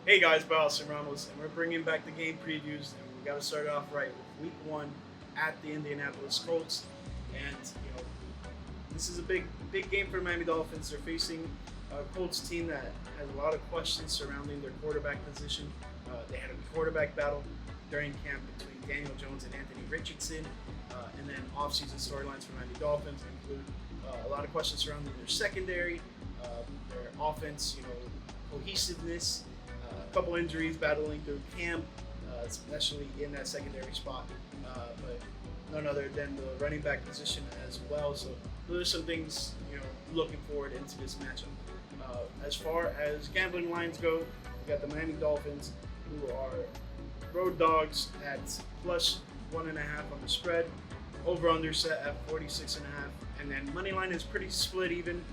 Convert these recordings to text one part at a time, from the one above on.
Hey guys, Bowson Ramos, and we're bringing back the game previews, and we got to start off right with Week One at the Indianapolis Colts, and this is a big game for the Miami Dolphins. They're facing a Colts team that has a lot of questions surrounding their quarterback position. They had a quarterback battle during camp between Daniel Jones and Anthony Richardson, and then offseason storylines for Miami Dolphins include a lot of questions surrounding their secondary, their offense, cohesiveness, a couple injuries battling through camp, especially in that secondary spot, but none other than the running back position as well. So those are some things looking forward into this matchup. As far as gambling lines go, we got the Miami Dolphins, who are road dogs at plus 1.5 on the spread. Over under set at 46.5, and then money line is pretty split even.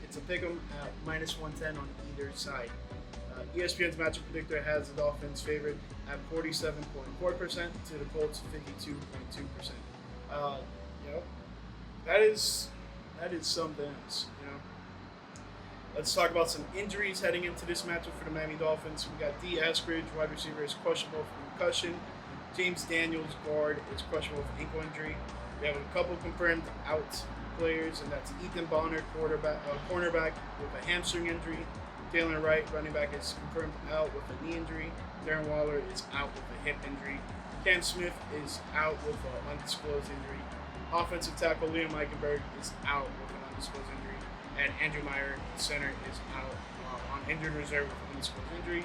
It's a pick 'em at minus 110 on either side. ESPN's matchup predictor has the Dolphins favored at 47.4% to the Colts 52.2%. You know, that is something else. Let's talk about some injuries heading into this matchup for the Miami Dolphins. We got D. Eskridge, wide receiver, is questionable for concussion. James Daniels, guard, is questionable for ankle injury. We have a couple confirmed out players, and that's Ethan Bonner, cornerback, with a hamstring injury. Jalen Wright, running back, is confirmed out with a knee injury. Darren Waller is out with a hip injury. Cam Smith is out with an undisclosed injury. Offensive tackle Liam Eichenberg is out with an undisclosed injury. And Andrew Meyer, center, is out on injured reserve with an undisclosed injury.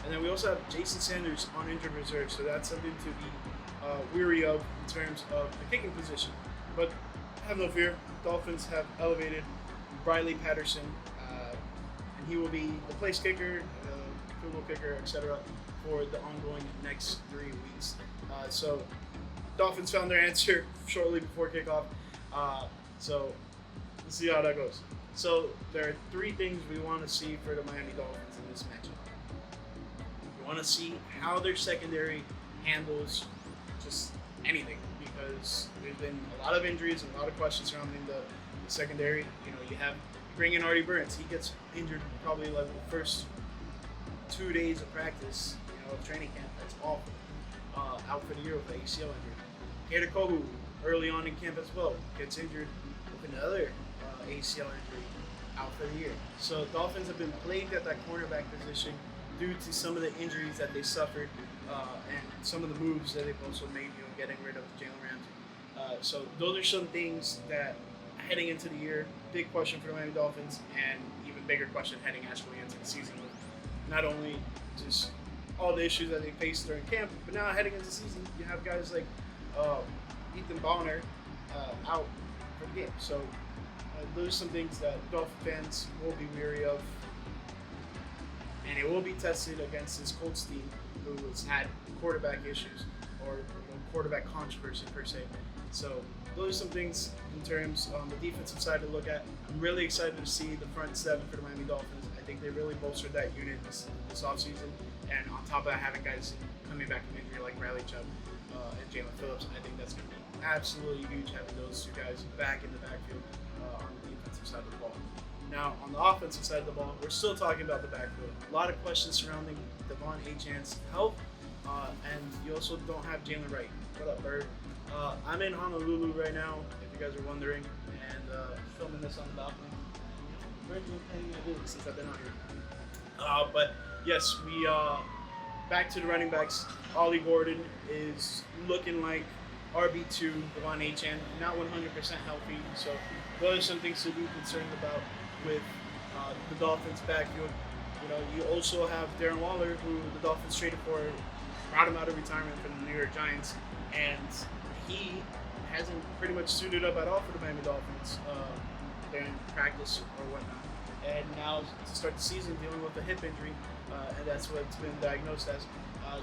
And then we also have Jason Sanders on injured reserve, so that's something to be weary of in terms of the kicking position. But have no fear, Dolphins have elevated Briley Patterson, and he will be the place kicker, field goal kicker, etc. for the ongoing next 3 weeks. So Dolphins found their answer shortly before kickoff. So let's see how that goes. So there are 3 things we want to see for the Miami Dolphins in this matchup. We want to see how their secondary handles just anything, because there's been a lot of injuries and a lot of questions surrounding the secondary. You bring in Artie Burns. He gets injured probably like the first 2 days of practice, of training camp. That's awful. Out for the year with an ACL injury. Kader Kohu, early on in camp as well, gets injured with another ACL injury, out for the year. So Dolphins have been plagued at that cornerback position due to some of the injuries that they suffered, and some of the moves that they've also made, getting rid of Jalen Ramsey. So those are some things that, heading into the year, big question for the Miami Dolphins, and even bigger question heading actually into the season, with not only just all the issues that they faced during camp, but now heading into the season, you have guys like Ethan Bonner out for the game. So those are some things that Dolphin fans will be weary of, and it will be tested against this Colts team, who has had quarterback issues, or quarterback controversy per se. So those are some things in terms on the defensive side to look at. I'm really excited to see the front seven for the Miami Dolphins. I think they really bolstered that unit this offseason, and on top of that, having guys coming back from injury like Bradley Chubb and Jalen Phillips, I think that's going to be absolutely huge, having those 2 guys back in the backfield on the defensive side of the ball. Now, on the offensive side of the ball, we're still talking about the backfield. A lot of questions surrounding Devon Achane's health, and you also don't have Jalen Wright. What up, Bird? I'm in Honolulu right now, if you guys are wondering, and filming this on the balcony. Bird's been paying me a since I've been out here. But yes, we back to the running backs. Ollie Gordon is looking like RB2. Devon Achane not 100% healthy, so those are some things to be concerned about with the Dolphins' backfield. You also have Darren Waller, who the Dolphins traded for, brought him out of retirement from the New York Giants, and he hasn't pretty much suited up at all for the Miami Dolphins during practice or whatnot. And now to start the season, dealing with a hip injury, and that's what it's been diagnosed as.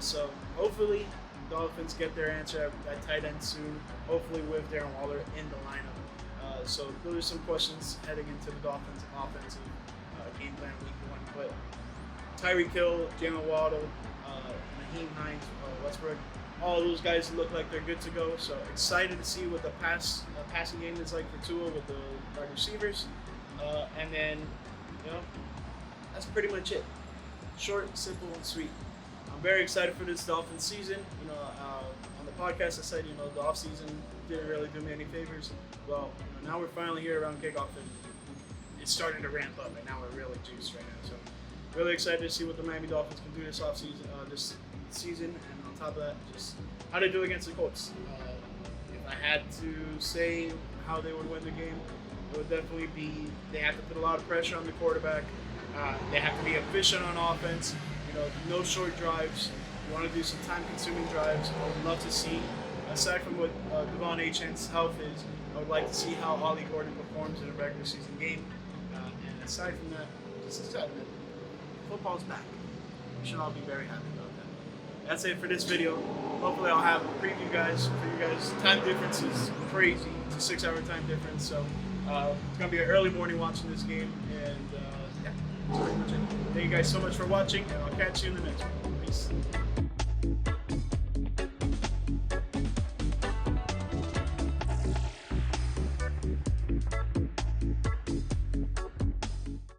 So hopefully, Dolphins get their answer at tight end soon. Hopefully, with Darren Waller in the lineup. So those are some questions heading into the Dolphins' offensive game plan week 1. But Tyreek Hill, Jalen Waddle, Naheem Hines, Westbrook, all those guys look like they're good to go. So excited to see what the passing game is like for Tua with the wide receivers. And then, that's pretty much it. Short, simple, and sweet. I'm very excited for this Dolphins season. On the podcast I said, the offseason didn't really do me any favors. Well, now we're finally here around kickoff, and it's starting to ramp up, and now we're really juiced right now. So, really excited to see what the Miami Dolphins can do this offseason, this season, and on top of that, just how they do against the Colts. If I had to say how they would win the game, it would definitely be they have to put a lot of pressure on the quarterback. They have to be efficient on offense. No short drives. You want to do some time-consuming drives. I would love to see, aside from what Devon Achane's health is, I would like to see how Ollie Gordon performs in a regular season game. And aside from that, just excited that football's back. We should all be very happy about that. That's it for this video. Hopefully I'll have a preview, guys, for you guys. Time difference is crazy. It's a 6-hour time difference, so it's going to be an early morning watching this game. And yeah, that's pretty much it. Thank you guys so much for watching, and I'll catch you in the next one. Peace.